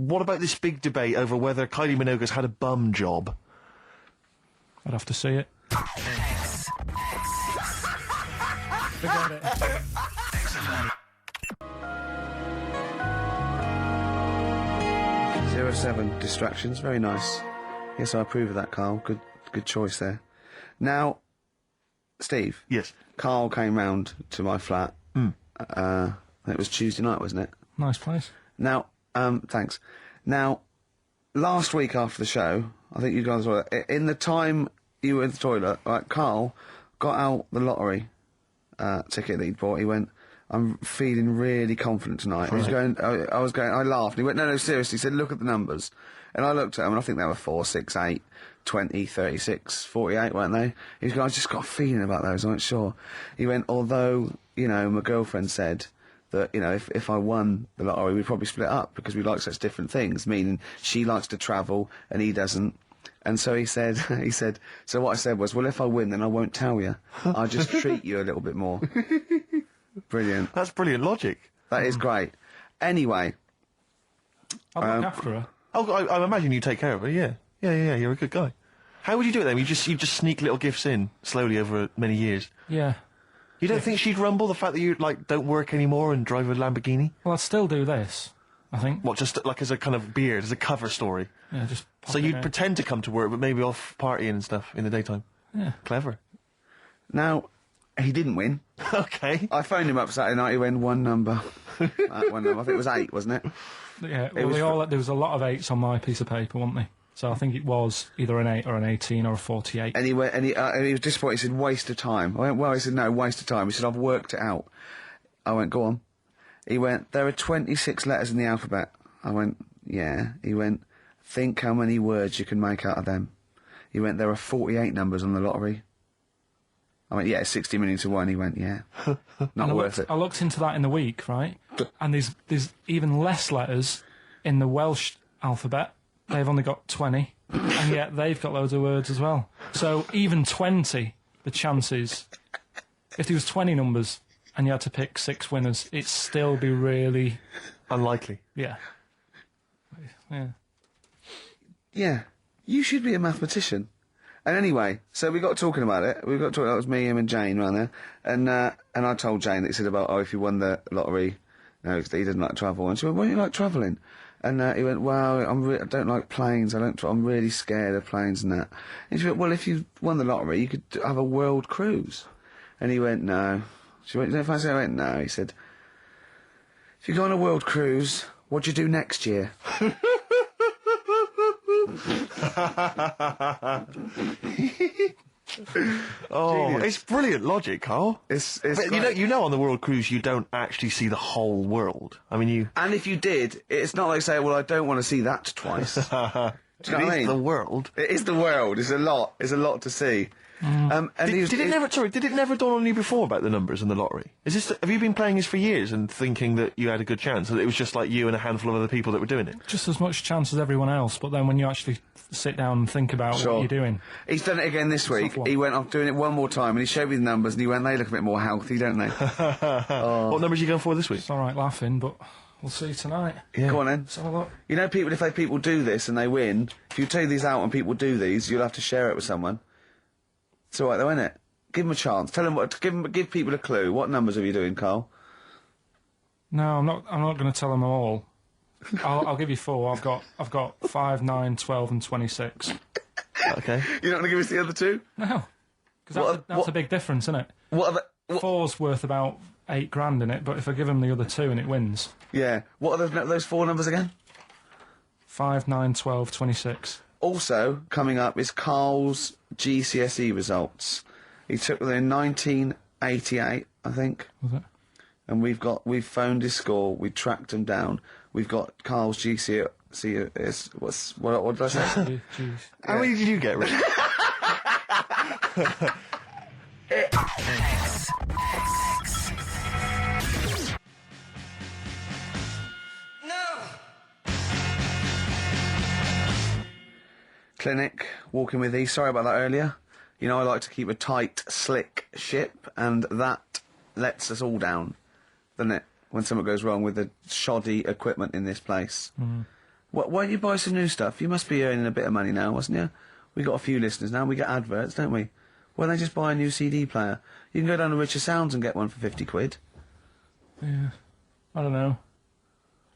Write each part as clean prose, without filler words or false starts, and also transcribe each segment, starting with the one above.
what about this big debate over whether Kylie Minogue's had a bum job? I'd have to see it. Forget it. 07 distractions, very nice. Yes, I approve of that, Karl. Good choice there. Now, Steve. Yes. Karl came round to my flat. It was Tuesday night, wasn't it? Nice place. Now, thanks. Now, last week after the show, I think you guys were in the time you were in the toilet. Right, Karl got out the lottery ticket that he'd bought. He went, "I'm feeling really confident tonight." He was going. I was going. I laughed. He went, "No, seriously." He said, "Look at the numbers." And I looked at them, and I think they were 4, 6, 8, 20, 36, 48, weren't they? He was going, "I just got a feeling about those." I went, "Sure." He went, "Although, you know, my girlfriend said that, you know, if I won the lottery, we'd probably split up because we like such different things, meaning she likes to travel and he doesn't." And so he said, so what I said was, "Well, if I win, then I won't tell you. I'll just treat you a little bit more." Brilliant. That's brilliant logic. That is great. Anyway. I'd look after her. Oh, I imagine you take care of her, yeah. Yeah, you're a good guy. How would you do it then? You just sneak little gifts in, slowly over many years? Yeah. You don't think she'd rumble, the fact that you, like, don't work anymore and drive a Lamborghini? Well, I'd still do this, I think. What, just, like, as a kind of beard, as a cover story? Yeah, just So you'd pretend to come to work, but maybe off partying and stuff in the daytime? Yeah. Clever. Now, he didn't win. Okay. I phoned him up Saturday night, he went one number. One number. I think it was 8, wasn't it? Yeah, well, there was a lot of 8s on my piece of paper, wasn't there? So I think it was either an 8 or an 18 or a 48. And he went, and he was disappointed. He said, "Waste of time." I went, "Well," he said, "No, waste of time." He said, "I've worked it out." I went, "Go on." He went, "There are 26 letters in the alphabet." I went, "Yeah." He went, "Think how many words you can make out of them." He went, "There are 48 numbers on the lottery." I went, "Yeah, 60 million to 1. He went, "Yeah." Not worth it. I looked into that in the week, right? And there's even less letters in the Welsh alphabet. They've only got 20, and yet they've got loads of words as well. So even 20, the chances, if there was 20 numbers and you had to pick 6 winners, it'd still be really... Unlikely. Yeah. Yeah. Yeah. You should be a mathematician. And anyway, so we got talking about it. We got talking, that was me, him and Jane around there. And I told Jane that he said about, "Oh, if you won the lottery," no, he doesn't like travel. And she went, "Why don't you like travelling?" And he went, "Well, I don't like planes. I'm really scared of planes and that." And she went, "Well, if you won the lottery, you could have a world cruise." And he went, "No." She went, "You don't fancy it?" I went, "No." He said, "If you go on a world cruise, what do you do next year?" Oh, Genius. it's brilliant logic, Karl. It's But you know on the world cruise you don't actually see the whole world. I mean, you... And if you did, it's not like saying, "Well, I don't want to see that twice." Do you know what I mean? the world. It is the world. It's a lot. It's a lot to see. And Did it never dawn on you before about the numbers and the lottery? Have you been playing this for years and thinking that you had a good chance, and it was just like you and a handful of other people that were doing it? Just as much chance as everyone else, but then when you actually sit down and think about what you're doing... He's done it again this week. He went, "I'm doing it one more time," and he showed me the numbers, and he went, "They look a bit more healthy, don't they?" What numbers are you going for this week? It's alright laughing, but we'll see tonight. Yeah. Go on then. So look. You know, if people do this and they win, if you take these out and people do these, you'll have to share it with someone. It's alright though, isn't it? Give them a chance. Tell them give people a clue. What numbers are you doing, Karl? No, I'm not going to tell them all. I'll give you 4. I've got 5, 9, 12 and 26. Okay. You're not going to give us the other 2? No. Because that's a big difference, isn't it? What are the... 4's worth about 8 grand in it, but if I give him the other 2 and it wins... Yeah. What are those 4 numbers again? 5, 9, 12, 26. Also, coming up is Karl's GCSE results. He took them in 1988, I think. Was it? And we've phoned his score, we tracked him down. We've got Karl's GCSE, what did I say? Jeez. How many did you get, Rick? Clinic, walking with thee. Sorry about that earlier. You know, I like to keep a tight, slick ship, and that lets us all down, doesn't it? When something goes wrong with the shoddy equipment in this place. Why don't you buy some new stuff? You must be earning a bit of money now, wasn't you? We got a few listeners now. We get adverts, don't we? Why don't they just buy a new CD player? You can go down to Richer Sounds and get one for 50 quid. Yeah, I don't know.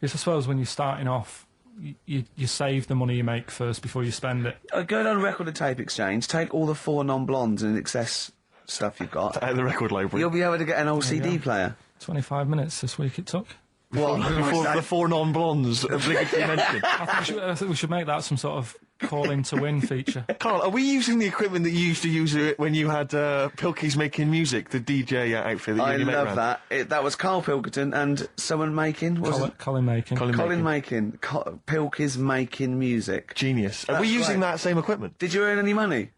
Yes, I suppose when you're starting off, you save the money you make first before you spend it. Go down to Record and Tape Exchange, take all the 4 non-blondes and excess stuff you've got. Out of the record library. You'll be able to get an old CD player. 25 minutes this week it took. What? Before the 4 non-blondes obligatory mention. I think we should make that some sort of call in to win feature. Carl, are we using the equipment that you used to use when you had Pilkey's Making Music, the DJ outfit that I you love around? that. That was Karl Pilkington and someone making... Colin Making. Colin Making. Pilkey's Making Music. Genius. Are we using that same equipment? Did you earn any money?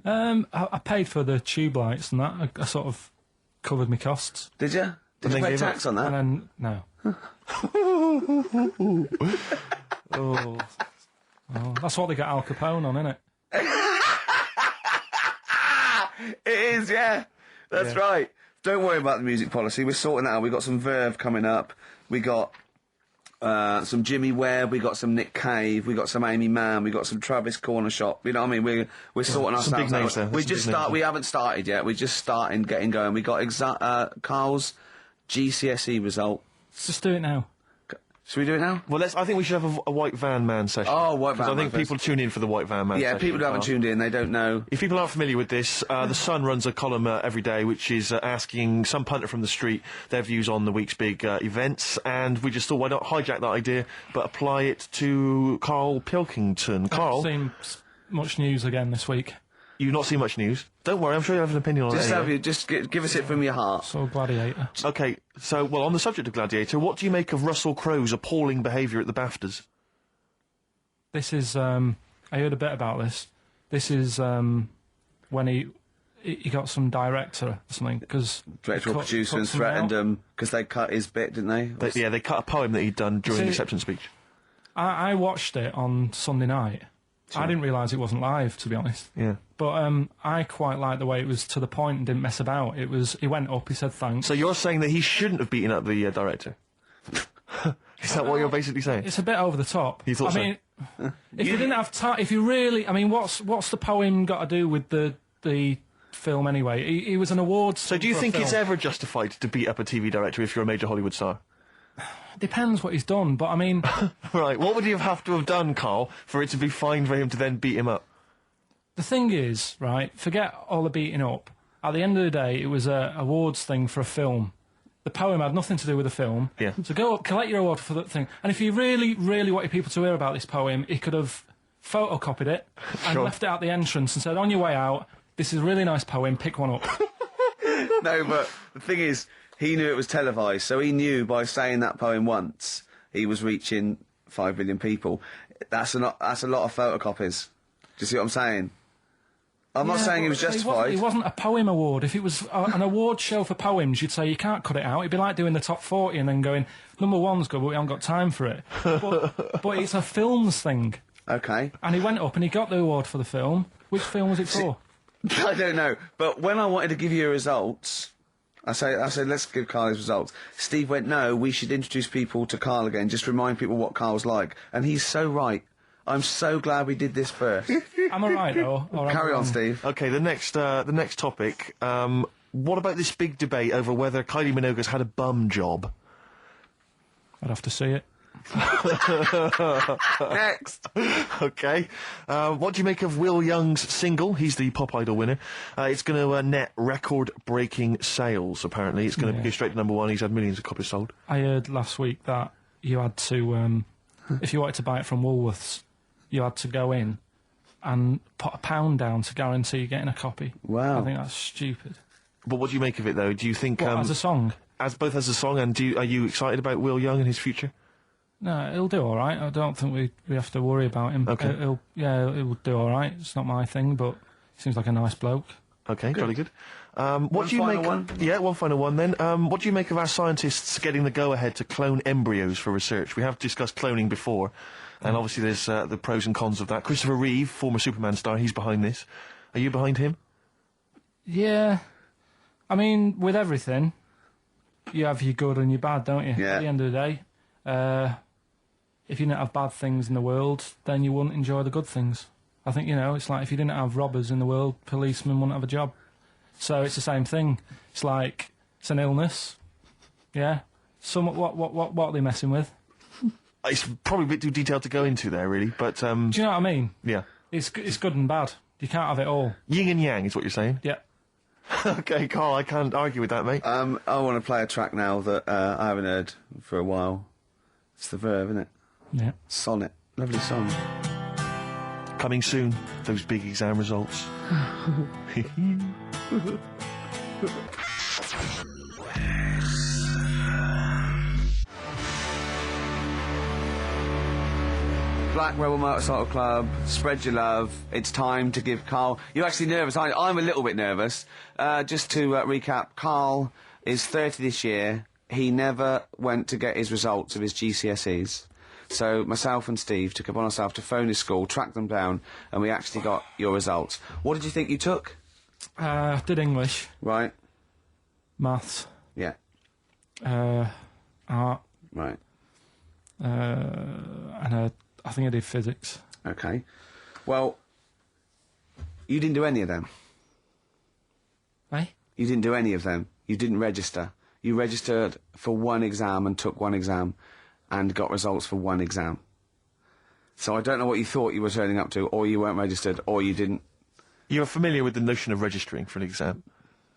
I paid for the tube lights and that. I sort of covered my costs. Did you? Did you pay tax on that? And then, no. Oh, that's what they got Al Capone on, isn't it? It is, yeah. That's right. Don't worry about the music policy. We're sorting that out. We've got some Verve coming up. We got some Jimmy Webb. We got some Nick Cave. We got some Amy Mann. We got some Travis Corner Shop. You know what I mean? We're sorting some big ourselves names there. out. We Some just big names we haven't started yet. We're just starting, getting going. We got Karl's GCSE result. Let's just do it now. Should we do it now? Well, I think we should have a White Van Man session. Oh, White Van I Man think people tune in for the White Van Man Yeah, session. people who haven't tuned in, they don't know. If people aren't familiar with this, The Sun runs a column every day which is asking some punter from the street their views on the week's big events, and we just thought, why not hijack that idea, but apply it to Karl Pilkington. Carl, I've seen much news again this week. you've not seen much news. Don't worry, I'm sure you have an opinion on it anyway. Just give us it from your heart. So Gladiator. Okay, so, well, on the subject of Gladiator, what do you make of Russell Crowe's appalling behaviour at the BAFTAs? This is, I heard a bit about this. This is when he got some director or something, because... Director or producer and threatened them because they cut his bit, didn't they? They cut a poem that he'd done during the acceptance speech. I watched it on Sunday night. Sure. I didn't realise it wasn't live, to be honest. Yeah. But I quite liked the way it was to the point and didn't mess about. He went up, he said thanks. So you're saying that he shouldn't have beaten up the director? Is that what you're basically saying? It's a bit over the top. You thought I mean, if you didn't have time, if you really, I mean, what's the poem got to do with the film anyway? He was an awards. So do you think it's ever justified to beat up a TV director if you're a major Hollywood star? Depends what he's done, but I mean... Right, what would you have to have done, Karl, for it to be fine for him to then beat him up? The thing is, right, forget all the beating up. At the end of the day, it was a awards thing for a film. The poem had nothing to do with the film. Yeah. So go up, collect your award for that thing. And if you really, really wanted people to hear about this poem, he could have photocopied it and Sure. left it at the entrance and said, on your way out, this is a really nice poem, pick one up. No, but the thing is, he knew it was televised, so he knew by saying that poem once, he was reaching 5 billion people. That's a lot of photocopies. Do you see what I'm saying? I'm not saying he was justified. It wasn't a poem award. If it was an award show for poems, you'd say you can't cut it out. It'd be like doing the top 40 and then going, number one's good, but we haven't got time for it. But it's a films thing. Okay. And he went up and he got the award for the film. Which film was it for? I don't know. But when I wanted to give you results, I said, let's give Karl his results. Steve went, no, we should introduce people to Karl again, just remind people what Karl's like. And he's so right. I'm so glad we did this first. Am I right, though? Or Carry on, Steve. Okay, the next topic. What about this big debate over whether Kylie Minogue's had a bum job? I'd have to see it. Next. Okay. What do you make of Will Young's single? He's the Pop Idol winner. It's going to net record-breaking sales, apparently. It's going to go straight to number one. He's had millions of copies sold. I heard last week that you had to, if you wanted to buy it from Woolworths, you had to go in and put £1 down to guarantee getting a copy. Wow. I think that's stupid. But what do you make of it, though? Do you think... As a song? Both as a song, and are you excited about Will Young and his future? No, he'll do all right. I don't think we have to worry about him. Okay. He'll do all right. It's not my thing, but he seems like a nice bloke. Okay, jolly good. What do you make? One? Yeah, one final one then. What do you make of our scientists getting the go-ahead to clone embryos for research? We have discussed cloning before, and obviously there's the pros and cons of that. Christopher Reeve, former Superman star, he's behind this. Are you behind him? Yeah. I mean, with everything, you have your good and your bad, don't you? Yeah. At the end of the day. if you didn't have bad things in the world, then you wouldn't enjoy the good things. I think, it's like if you didn't have robbers in the world, policemen wouldn't have a job. So it's the same thing. It's like, it's an illness. Yeah. What are they messing with? It's probably a bit too detailed to go into there, really, but... Do you know what I mean? Yeah. It's good and bad. You can't have it all. Yin and yang is what you're saying? Yeah. Okay, Karl, I can't argue with that, mate. I want to play a track now that I haven't heard for a while. It's The Verve, isn't it? Yeah. Sonnet. Lovely song. Coming soon, those big exam results. Black Rebel Motorcycle Club, spread your love. It's time to give Karl... You're actually nervous, aren't you? I'm a little bit nervous. Just to recap, Karl is 30 this year. He never went to get his results of his GCSEs. So myself and Steve took upon ourselves to phone his school, track them down, and we actually got your results. What did you think you took? Did English. Right. Maths. Yeah. Art. Right. And I think I did physics. Okay. Well, you didn't do any of them. Eh? You didn't do any of them. You didn't register. You registered for one exam and took one exam and got results for one exam. So I don't know what you thought you were turning up to, or you weren't registered, or you didn't... You're familiar with the notion of registering for an exam.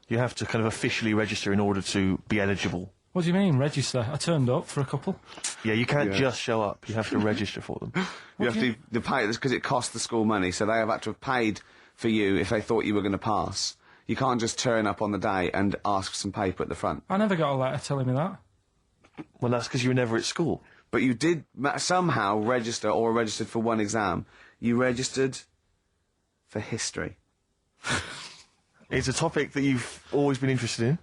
You have to kind of officially register in order to be eligible. What do you mean, register? I turned up for a couple. Yeah, you can't just show up. You have to register for them. You have to pay this because it costs the school money, so they have had to have paid for you if they thought you were going to pass. You can't just turn up on the day and ask for some paper at the front. I never got a letter telling me that. Well, that's because you were never at school. But you did somehow register or registered for one exam. You registered for history. It's a topic that you've always been interested in.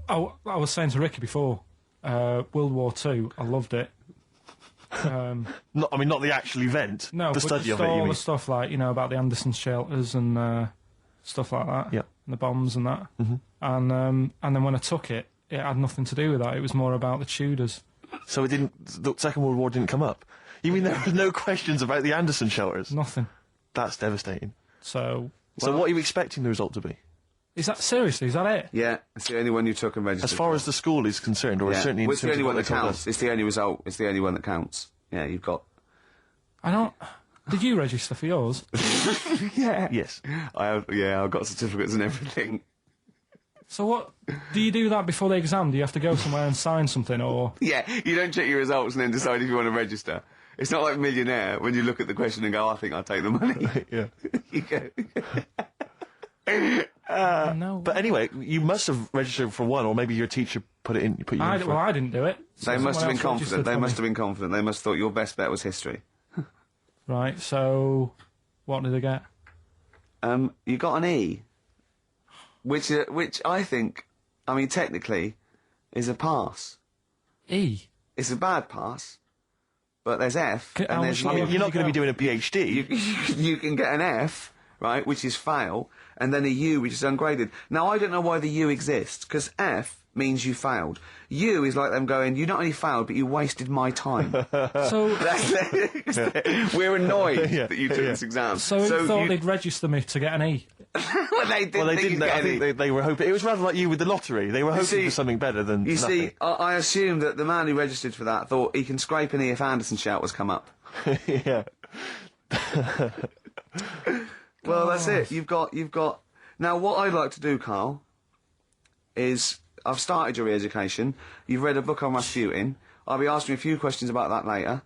I was saying to Ricky before, World War II, I loved it. Not the actual event. No, the but study just of it. You all mean? the stuff like, about the Anderson shelters and stuff like that. Yeah. And the bombs and that. Mm-hmm. And then when I took it, it had nothing to do with that. It was more about the Tudors. So it didn't. The Second World War didn't come up. You mean there were no questions about the Anderson shelters? Nothing. That's devastating. So what are you expecting the result to be? Is that seriously? Is that it? Yeah, it's the only one you took and registered. As far as the school is concerned, or certainly in it's the terms only of one what that they told counts. us. It's the only result. It's the only one that counts. Yeah, you've got... I don't... Did you register for yours? Yeah. Yes. I've got certificates and everything. So what... Do you do that before the exam? Do you have to go somewhere and sign something, or... Yeah, you don't check your results and then decide if you want to register. It's not like Millionaire, when you look at the question and go, I think I'll take the money. Yeah. You go... no. But anyway, you must have registered for one, or maybe your teacher put you in for Well, I didn't do it. So They must have been someone else confident. registered They for must me. have been confident. They must have thought your best bet was history. Right, so... What did I get? You got an E, which I think, technically, is a pass. E? It's a bad pass, but there's F, How and there's much U. You're not going to be doing a PhD. You can get an F, right, which is fail, and then a U, which is ungraded. Now, I don't know why the U exists, because F means you failed. U is like them going, you not only failed, but you wasted my time. So... We're annoyed Yeah, that you took this exam. So you thought they'd register me to get an E? Well, they didn't. Well, they think didn't. you'd I get think any. they were hoping. It was rather like you with the lottery. They were hoping see- for something better than You nothing. see, I assume that the man who registered for that thought he can scrape an E if Anderson shout come up. Yeah. Well, that's it. You've got. Now, what I'd like to do, Karl, is I've started your re-education. You've read a book on Rasputin. I'll be asking you a few questions about that later.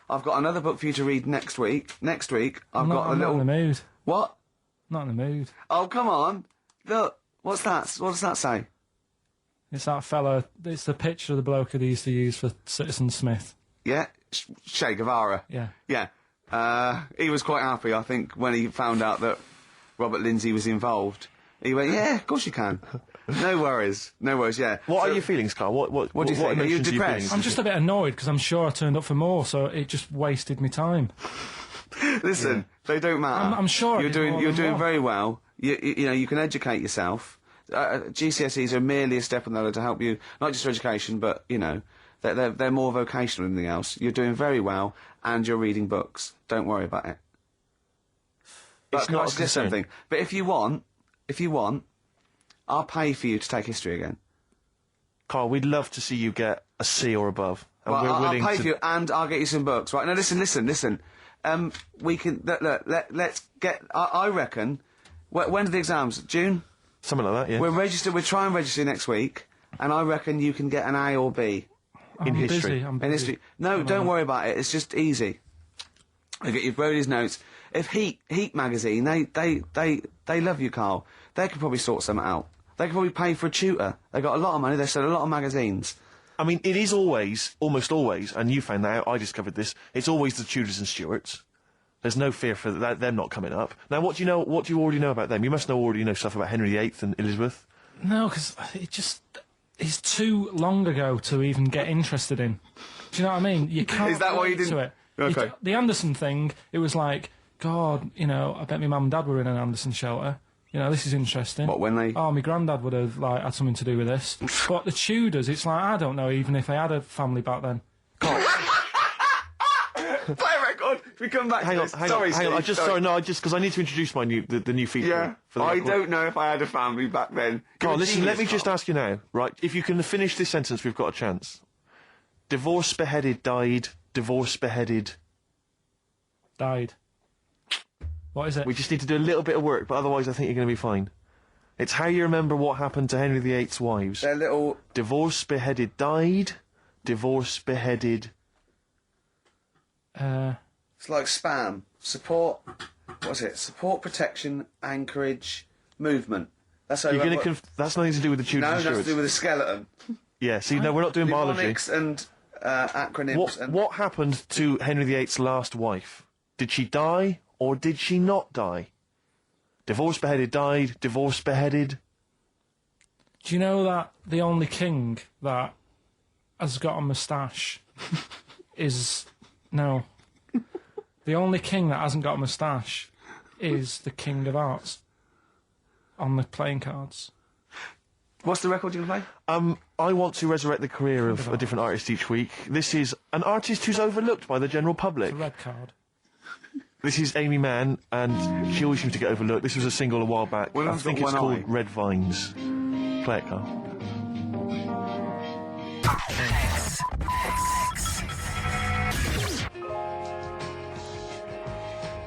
I've got another book for you to read next week. Next week, I'm not in the mood. What? Not in the mood. Oh, come on! Look, what's that? What does that say? It's that fella... It's the picture of the bloke that he used to use for Citizen Smith. Yeah, Che Guevara. Yeah. Yeah. He was quite happy, I think, when he found out that Robert Lindsay was involved. He went, yeah, of course you can. No worries, yeah. What are your feelings, Karl? What do you think? Are you emotions depressed? I'm just a bit annoyed because I'm sure I turned up for more, so it just wasted me time. Listen, they don't matter. I'm sure I you're did doing. more You're than doing one. very well. You can educate yourself. GCSEs are merely a step on the ladder to help you, not just for education, but They're more vocational than anything else. You're doing very well, and you're reading books. Don't worry about it. It's But not can I a suggest concern. something? But if you want, I'll pay for you to take history again. Karl, we'd love to see you get a C or above. And Well, we're I'll willing pay to... for you, and I'll get you some books. Right? Now, listen. We can let's get. I reckon. When are the exams? June. Something like that, yeah. We're trying to register next week, and I reckon you can get an A or B I'm history. Busy, I'm in busy. history. No, don't worry about it. It's just easy. I get your Brody's notes. If Heat magazine, they love you, Karl. They could probably sort something out. They could probably pay for a tutor. They got a lot of money. They sell a lot of magazines. I mean, it is almost always, and you found that out, I discovered this, it's always the Tudors and Stuarts. There's no fear for them not coming up. Now, what do you already know about them? You must already know stuff about Henry VIII and Elizabeth. No, because it's too long ago to even get interested in. Do you know what I mean? You can't. Is that why you relate to didn't- it. Okay. The Anderson thing, it was like, God, I bet my mum and dad were in an Anderson shelter. This is interesting. What, when they- Oh, my granddad would have had something to do with this. But the Tudors, it's like, I don't know even if I had a family back then. Play a record. We come back. Hang to on, this. hang Sorry, on, hang on. Steve, Because I need to introduce my the new feature. Yeah, For the I record. don't know if I had a family back then. Karl, You're a listen, let me genius, just Karl. ask you now, right? If you can finish this sentence, we've got a chance. Divorced, beheaded, died. Divorced, beheaded. Died. What is it? We just need to do a little bit of work, but otherwise I think you're going to be fine. It's how you remember what happened to Henry VIII's wives. They're little. Divorced, beheaded, died. Divorced, beheaded. It's like spam. Support. What's it? Support, protection, anchorage, movement. That's how. You're you going to that's nothing to do with the Tudors No, and that's to Stuarts. do with the skeleton. Yeah, see, no, we're not doing biology. Mnemonics and acronyms. and What happened to Henry VIII's last wife? Did she die or did she not die? Divorced, beheaded, died. Divorced, beheaded. Do you know that the only king that has got a moustache is... No. The only king that hasn't got a moustache is the King of Hearts on the playing cards. What's the record you can play? I want to resurrect the career of a different artist each week. This is an artist who's overlooked by the general public. The red card. This is Amy Mann, and she always seems to get overlooked. This was a single a while back. Well, I I've think got it's one called eye. Red Vines. Play it, Karl.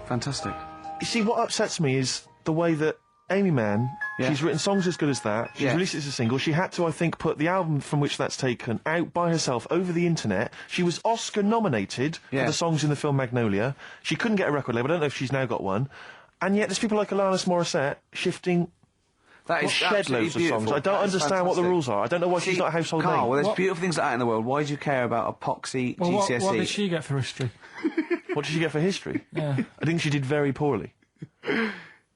Fantastic. You see, what upsets me is the way that Amy Mann, Yeah. she's written songs as good as that. She's Yeah. released it as a single. She had to, I think, put the album from which that's taken out by herself over the internet. She was Oscar nominated Yeah. for the songs in the film Magnolia. She couldn't get a record label. I don't know if she's now got one. And yet there's people like Alanis Morissette shifting That is shed absolutely loads of beautiful. songs. I don't That is understand what the fantastic. rules are. I don't know why she's See, not a household Karl, name. well, there's What- beautiful things like that in the world. Why do you care about epoxy Well, GCSE? what did she get for history? What did she get for history? Yeah. I think she did very poorly.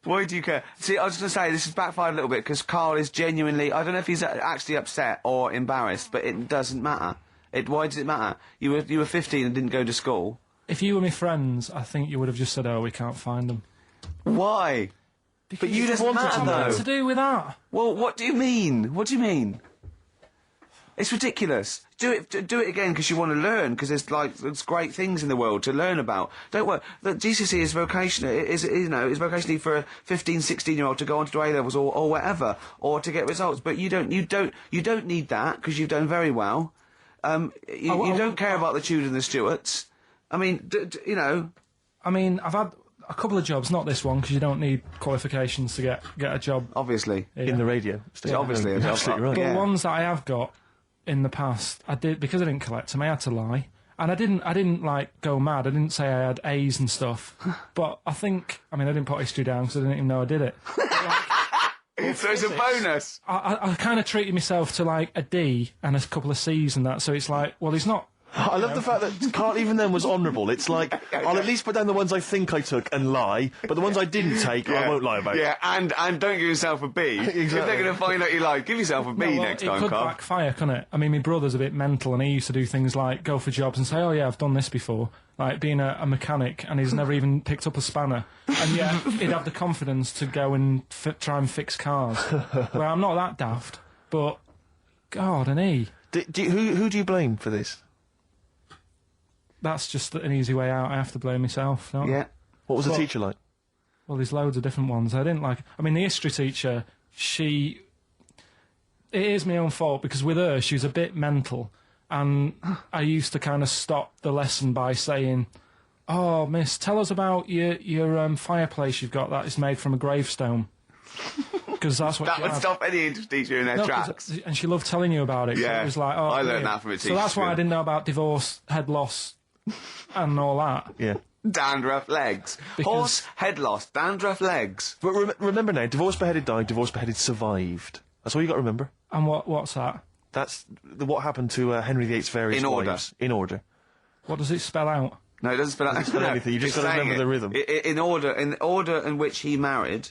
Why do you care? See, I was going to say, this has backfired a little bit because Karl is genuinely... I don't know if he's actually upset or embarrassed, but it doesn't matter. Why does it matter? You were 15 and didn't go to school. If you were my friends, I think you would have just said, "Oh, we can't find them." Why? But you just wanted matter, to know. though. What's to do with that? Well, what do you mean? What do you mean? It's ridiculous. Do it again because you want to learn. Because there's great things in the world to learn about. Don't worry. The GCSE is vocational. Is vocationally for a 15, 16-year-old to go on to do A levels or whatever, or to get results. But you don't need that because you've done very well. You don't care about the Tudors and the Stuarts. I mean, I mean, I've had a couple of jobs, not this one, because you don't need qualifications to get a job. obviously. In the radio. It's obviously a You're job. absolutely right. But Yeah. ones that I have got in the past, I did because I didn't collect them. I had to lie, and I didn't like go mad. I didn't say I had A's and stuff. But I didn't put history down because I didn't even know I did it. So it's a bonus. I kind of treated myself to like a D and a couple of C's and that. So it's like, well, he's not. I love the fact that Karl even then was honourable. It's like, I'll at least put down the ones I think I took and lie, but the ones I didn't take, I won't lie about. Yeah, and don't give yourself a B. If they're going to find out you lied, give yourself a B Well, next it time, could Karl. backfire, couldn't it? I mean, my brother's a bit mental, and he used to do things like go for jobs and say, "Oh yeah, I've done this before," like being a mechanic, and he's never even picked up a spanner, and yet he'd have the confidence to go and try and fix cars. Well, I'm not that daft, but God, and he. Who do you blame for this? That's just an easy way out. I have to blame myself. Don't I? Yeah. What was the teacher like? Well, there's loads of different ones. I didn't like. I mean, the history teacher. It is my own fault because with her, she was a bit mental, and I used to kind of stop the lesson by saying, "Oh, miss, tell us about your fireplace you've got that is made from a gravestone." Because that's what That she would had. stop any English teacher in their tracks. And she loved telling you about it. So Yeah, it was like, oh, I learned brilliant. that from a So teacher, that's why I yeah. didn't know about divorce, head loss, and all that. Yeah. Dandruff legs. Because- Horse, head loss, dandruff legs. But remember now, divorce beheaded died, divorce beheaded survived. That's all you got to remember. And what's that? That's what happened to Henry VIII's various In order. wives. In order. What does it spell out? No, it doesn't spell out spell anything, you just It's gotta saying remember it. the rhythm. In order in which he married.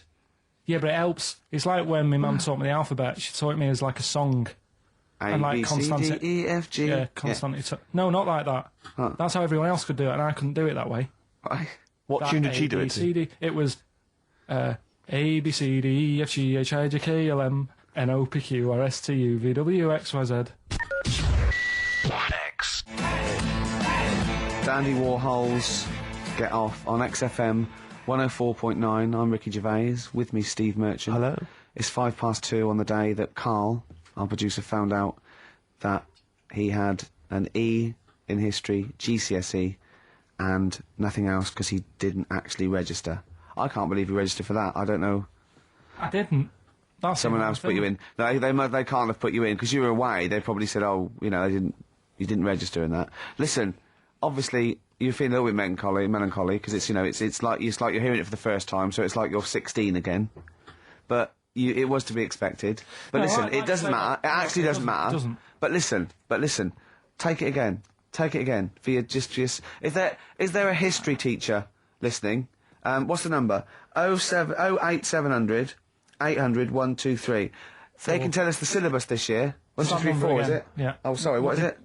Yeah, but it helps. It's like when my mum taught me the alphabet. She taught me as like a song. A, And like B, C, constant- D, E, F, G. Yeah, constant. No, not like that. That's how everyone else could do it, and I couldn't do it that way. Right. What That tune did she do A, it B, to? C, D. It was A, B, C, D, E, F, G, H, I, J, K, L, M, N, O, P, Q, R, S, T, U, V, W, X, Y, Z. Dandy Warhols Get Off on XFM 104.9. I'm Ricky Gervais. With me, Steve Merchant. Hello. It's 2:05 on the day that Karl, our producer, found out that he had an E in history, GCSE, and nothing else because he didn't actually register. I can't believe he registered for that. I don't know. I didn't. That's Someone the else put you thing. in. They can't have put you in because you were away. They probably said, "Oh, you didn't register in that." Listen, obviously you're feeling a little bit melancholy because it's like you're hearing it for the first time, so it's like you're 16 again. But it was to be expected. But No, listen, I'd it like to doesn't say matter. that- It actually it doesn't matter. It doesn't. But listen. Take it again. Take it again. For your just. Is there a history teacher listening? What's the number? 08700 800 123. They can tell us the syllabus this year. 1, 2, that 3, number 4, is again? it? Yeah. Oh, sorry. What is it?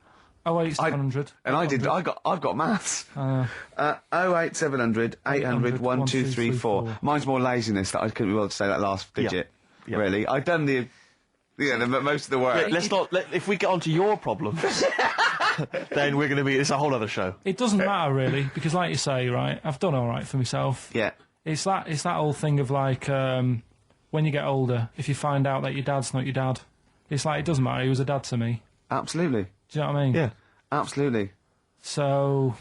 Oh, 700. I've got maths. 08700 800 1234. Mine's more laziness that I couldn't be able to say that last digit. Yeah. Really, I've done most of the work. Let's not. If we get onto your problems, then we're going to be. It's a whole other show. It doesn't matter really because, like you say, right, I've done all right for myself. Yeah. It's that whole thing of like when you get older, if you find out that your dad's not your dad, it's like it doesn't matter. He was a dad to me. Absolutely. Do you know what I mean? Yeah. Absolutely. So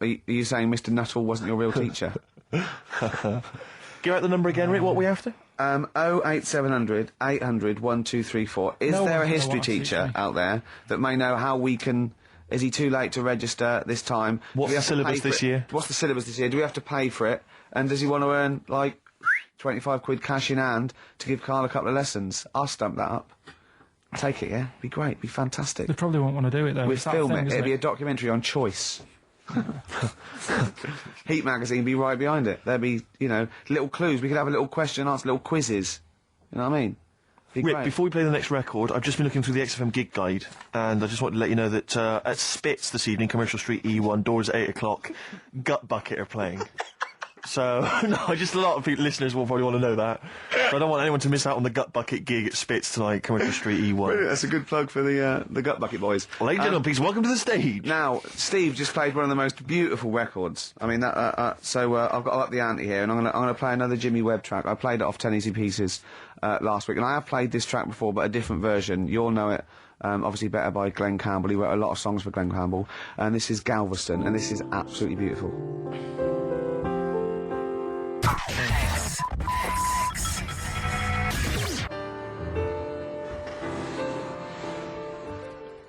Are you saying Mr. Nuttall wasn't your real teacher? Give out the number again, Rick. What are we after? 08700 800 1234. Is No there a one's gonna history want to teach teacher me. out there that may know how we can? Is he too late to register this time? What's Do we the have to syllabus pay for this it? year? What's the syllabus this year? Do we have to pay for it? And does he want to earn like 25 quid cash in hand to give Karl a couple of lessons? I'll stump that up. Take it, yeah? Be great. Be fantastic. they probably won't want to do it though. We'd It's that film thing, it. isn't It'd be a documentary on choice. Heat magazine be right behind it. There'd be, little clues. We could have a little question and answer, little quizzes. You know what I mean? Be Rick, great. before we play the next record, I've just been looking through the XFM gig guide, and I just wanted to let you know that at Spitz this evening, Commercial Street E1, doors at 8 o'clock, Gut Bucket are playing. So, no, just a lot of people, listeners will probably want to know that. But I don't want anyone to miss out on the Gut Bucket gig at Spitz tonight, Commercial Street E1. Brilliant, that's a good plug for the Gut Bucket boys. Ladies and gentlemen, please welcome to the stage. Now, Steve just played one of the most beautiful records. I mean, so I've got to up the ante here, and I'm gonna play another Jimmy Webb track. I played it off 10 Easy Pieces last week, and I have played this track before, but a different version. You'll know it, obviously better by Glenn Campbell. He wrote a lot of songs for Glenn Campbell, and this is Galveston, and this is absolutely beautiful.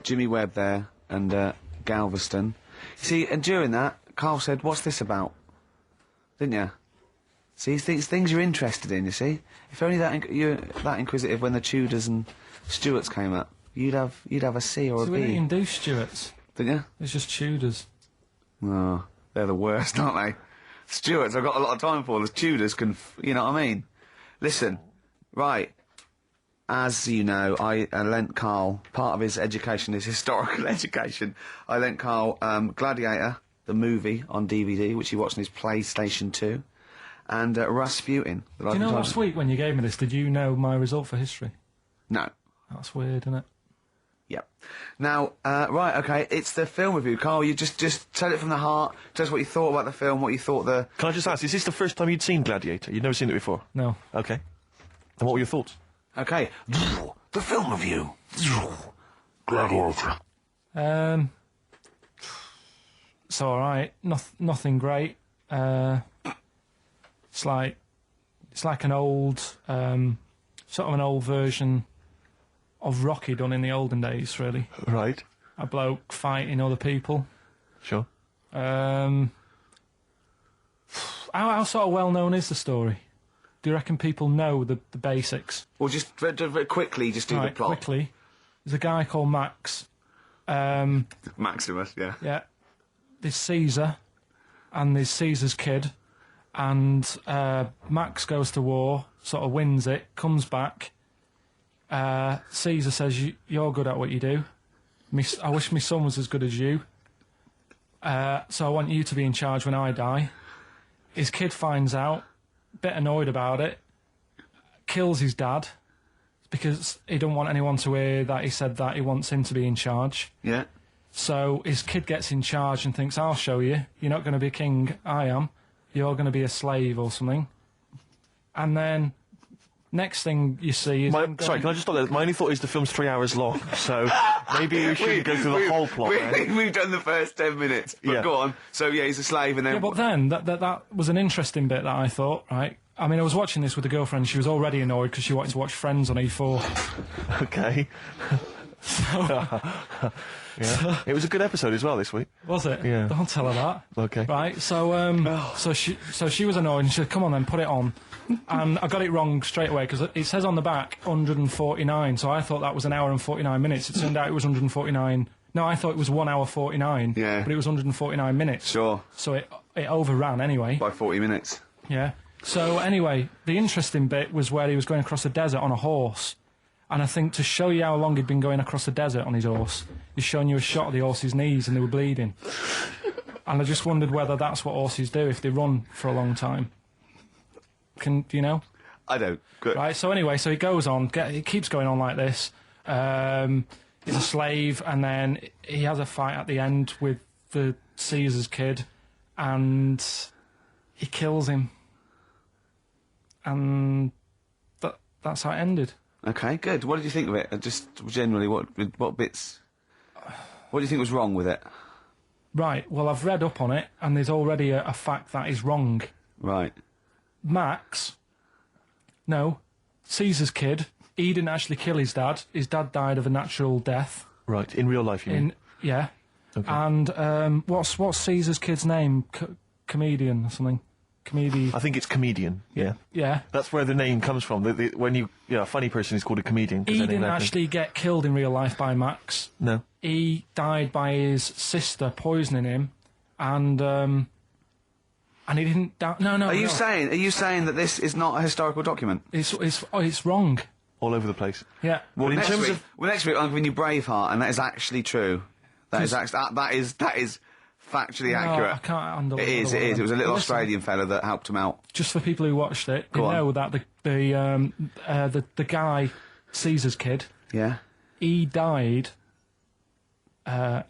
Jimmy Webb there, and Galveston. See, and during that, Karl said, "What's this about?" Didn't you? See, it's things you're interested in, you see? If only you're that inquisitive when the Tudors and Stuarts came up, you'd have a C or So a we didn't B, even do Stuarts. didn't you? It's just Tudors. Oh, they're the worst, aren't they? Stuarts, I've got a lot of time for. The Tudors can, you know what I mean? Listen, right. As you know, I lent Karl, part of his education is historical education. I lent Karl Gladiator, the movie, on DVD, which he watched on his PlayStation 2, and Rasputin. Do you know last week when you gave me this, did you know my result for history? No. That's weird, isn't it? Yep. Now, right, okay, it's the film review. Karl, you just tell it from the heart. Tell us what you thought about the film, what you thought the... Can I just ask, is this the first time you'd seen Gladiator? You'd never seen it before? No. Okay. And what were your thoughts? Okay. The film review. Gladiator. It's all right. Nothing great. It's like an old, sort of an old version of Rocky done in the olden days, really. Right. A bloke fighting other people. Sure. How sort of well known is the story? Do you reckon people know the basics? Well, just very quickly, just do the plot. Quickly. There's a guy called Max. Maximus, yeah. Yeah. There's Caesar, and there's Caesar's kid, and Max goes to war, sort of wins it, comes back. Caesar says, "You're good at what you do. I wish my son was as good as you. So I want you to be in charge when I die." His kid finds out, bit annoyed about it, kills his dad because he don't want anyone to hear that he said that he wants him to be in charge. Yeah. So his kid gets in charge and thinks, "I'll show you. You're not going to be king. I am. You're going to be a slave or something." And then next thing you see is... Sorry, can I just stop there? My only thought is the film's 3 hours long, so maybe we shouldn't go through the whole plot. We've done the first 10 minutes, but Yeah. go on. So, yeah, he's a slave and then... Yeah, but then, that was an interesting bit that I thought, right? I mean, I was watching this with a girlfriend. She was already annoyed because she wanted to watch Friends on E4. Okay. Yeah. It was a good episode as well this week. Was it? Yeah. Don't tell her that. Okay. Right, so she was annoyed and she said, "Come on then, put it on." And I got it wrong straight away because it says on the back 149, so I thought that was an hour and 49 minutes. It turned out it was 149. No, I thought it was 1 hour 49. Yeah. But it was 149 minutes. Sure. So it overran anyway. By 40 minutes. Yeah. So anyway, the interesting bit was where he was going across the desert on a horse. And I think to show you how long he'd been going across the desert on his horse, he's showing you a shot of the horse's knees and they were bleeding. And I just wondered whether that's what horses do if they run for a long time. Do you know? I don't. Good. Right, so anyway, so he goes on, he keeps going on like this. He's a slave, and then he has a fight at the end with the Caesar's kid, and he kills him. And that's how it ended. Okay, good. What did you think of it? Just generally, what bits... What do you think was wrong with it? Right, well, I've read up on it, and there's already a fact that is wrong. Right. Caesar's kid, he didn't actually kill his dad. His dad died of a natural death. Right, in real life, you mean? Yeah. Okay. And what's Caesar's kid's name? Comedian or something? I think it's comedian, yeah. Yeah. That's where the name comes from. When a funny person is called a comedian. 'Cause He their name didn't happens. actually get killed in real life by Max. No. He died by his sister poisoning him, and he didn't die. No. Are you saying that this is not a historical document? It's wrong. All over the place. Yeah. Well, in next terms week, of... next week I'm giving you Braveheart, and that is actually true. That is factually accurate. I can't handle it. It is. It was a little Australian fella that helped him out. Just for people who watched it, Go on. know that the guy, Caesar's kid, Yeah. he died.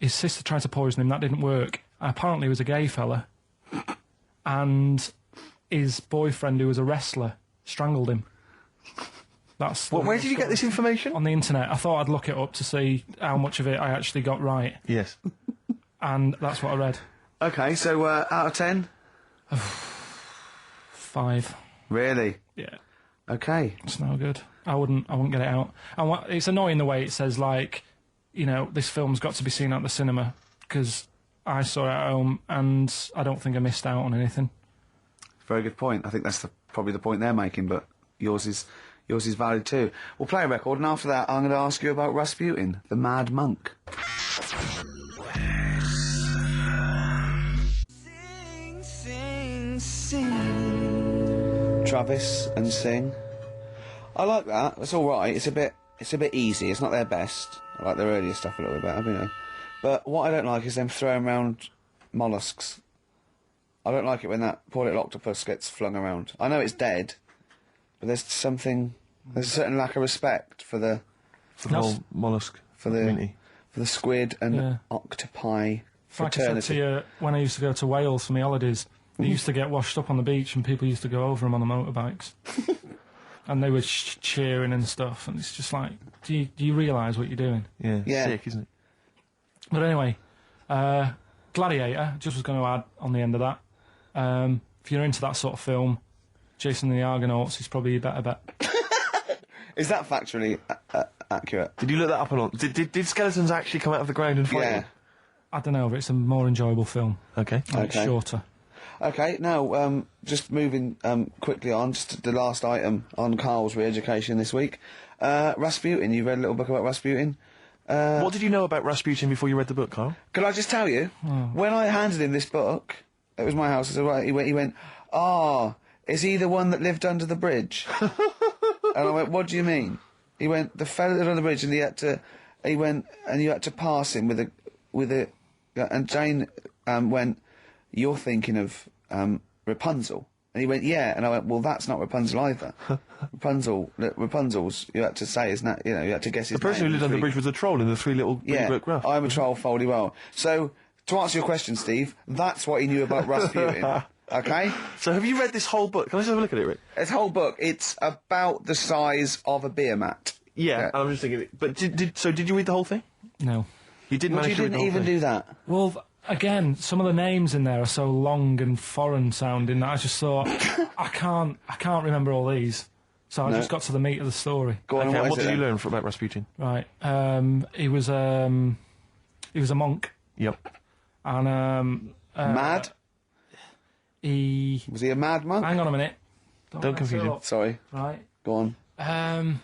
His sister tried to poison him. That didn't work. Apparently, he was a gay fella, and his boyfriend, who was a wrestler, strangled him. That's Where did you get this information? on the internet. I thought I'd look it up to see how much of it I actually got right, Yes. and that's what I read. Okay, so out of 10? 5. Really? Yeah, Okay. it's no good. I wouldn't get it out. And it's annoying the way it says, like, this film's got to be seen at the cinema, because I saw it at home and I don't think I missed out on anything. Very good point. I think that's probably the point they're making, but yours is valid too. We'll play a record, and after that I'm going to ask you about Rasputin, the Mad Monk. Sing, sing, sing. Travis and Sing. I like that. It's all right. It's a bit easy. It's not their best. I like their earlier stuff a little bit better, But what I don't like is them throwing around mollusks. I don't like it when that poor little octopus gets flung around. I know it's dead, but there's a certain lack of respect for the Whole mollusk. for the squid and octopi Like I said to fraternity. you, when I used to go to Wales for my holidays, they used to get washed up on the beach and people used to go over them on the motorbikes. And they were cheering and stuff, and it's just like, do you realise what you're doing? Yeah. Sick, isn't it? But anyway, Gladiator, just was going to add on the end of that. If you're into that sort of film, Jason and the Argonauts is probably your better bet. Is that factually accurate? Did you look that up or not? Did skeletons actually come out of the ground and fight? Yeah. I don't know, but it's a more enjoyable film. Okay. And it's shorter. Okay, now, just moving quickly on, just the last item on Karl's re-education this week. Rasputin, you read a little book about Rasputin? What did you know about Rasputin before you read the book, Karl? Can I just tell you, when I handed him this book, it was my house, I said, right, he went, is he the one that lived under the bridge? And I went, what do you mean? He went, the fella that lived under the bridge, and he went, and you had to pass him with a, and Jane went, you're thinking of Rapunzel. And he went, yeah. And I went, well, that's not Rapunzel either. Rapunzel's, you had to say his name, you had to guess his name. The person who lived under the bridge was a troll in the Three Little Book Rough. I'm a troll, foldy well. So, to answer your question, Steve, that's what he knew about Rasputin. Okay? So have you read this whole book? Can I just have a look at it, Rick? This whole book, it's about the size of a beer mat. Yeah. I'm just thinking. But did you read the whole thing? No. You didn't Well, manage you to read the didn't whole even thing? do that. Well, again, some of the names in there are so long and foreign sounding that I just thought, I can't remember all these. So I just got to the meat of the story. Go on, Okay, what what is did it you then? learn about Rasputin? Right. He was a monk, Yep. and Mad? he. Was he a mad monk? Hang on a minute. Don't mess confuse it him. up. Sorry, Right. go on.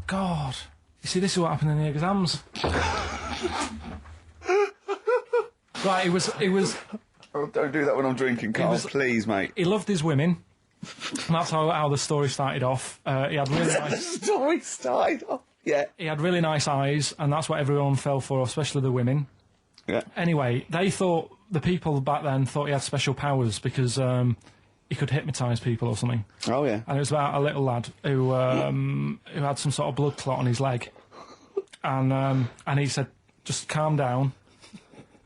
God. You see, this is what happened in the exams. Right. He was. Oh, don't do that when I'm drinking, Karl. Please, mate. He loved his women. And that's how the story started off. He had really nice. Story started off. Yeah. He had really nice eyes, and that's what everyone fell for, especially the women. Yeah. Anyway, the people back then thought he had special powers because he could hypnotise people or something. Oh, yeah. And it was about a little lad who had some sort of blood clot on his leg, and he said, "Just calm down,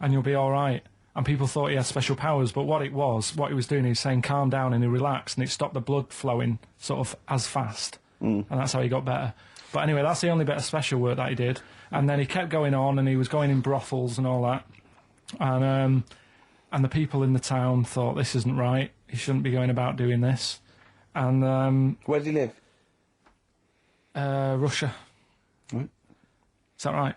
and you'll be all right." And people thought he had special powers, but what he was doing, he was saying, "Calm down," and he relaxed, and it stopped the blood flowing sort of as fast, and that's how he got better. But anyway, that's the only bit of special work that he did. And then he kept going on, and he was going in brothels and all that. And the people in the town thought, this isn't right. He shouldn't be going about doing this. And Where did he live? Russia. Right. Is that right?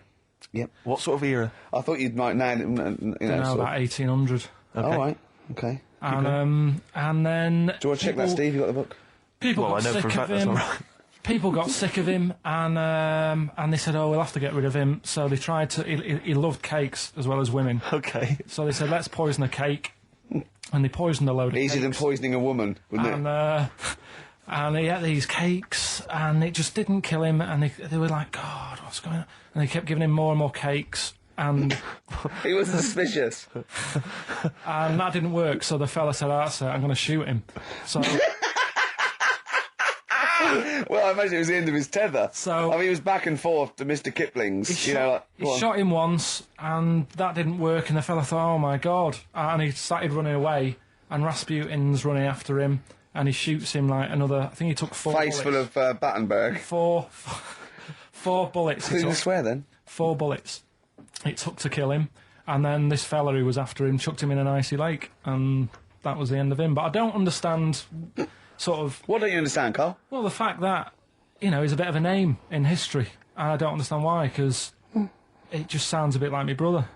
Yep. What sort of era? I thought you'd like nail it, No, sort about 1800. of. All right. Okay. And then Do you want to check that, Steve? You got the book? People Well, I got know sick for a of fact that's him. not right. People got sick of him, and they said, "Oh, we'll have to get rid of him." So they tried to. He loved cakes as well as women. Okay. So they said, "Let's poison a cake," and they poisoned a load of Easier than cakes. poisoning a woman, wouldn't it? And he ate these cakes, and it just didn't kill him. And they were like, "God, what's going on?" And they kept giving him more and more cakes, and He was suspicious. that didn't work. So the fella said, "That's it. I'm going to shoot him." So. Well, I imagine it was the end of his tether. So- I mean, he was back and forth to Mr. Kipling's. He go on. shot him once, and that didn't work, and the fella thought, oh my God. And he started running away, and Rasputin's running after him, and he shoots him like another, I think he took four Face bullets. full of Battenberg. Four bullets. Who's It going took, to swear then? 4 bullets it took to kill him, and then this fella who was after him chucked him in an icy lake, and that was the end of him. But I don't understand sort of, What don't you understand, Karl? well, the fact that, he's a bit of a name in history, and I don't understand why, because it just sounds a bit like my brother.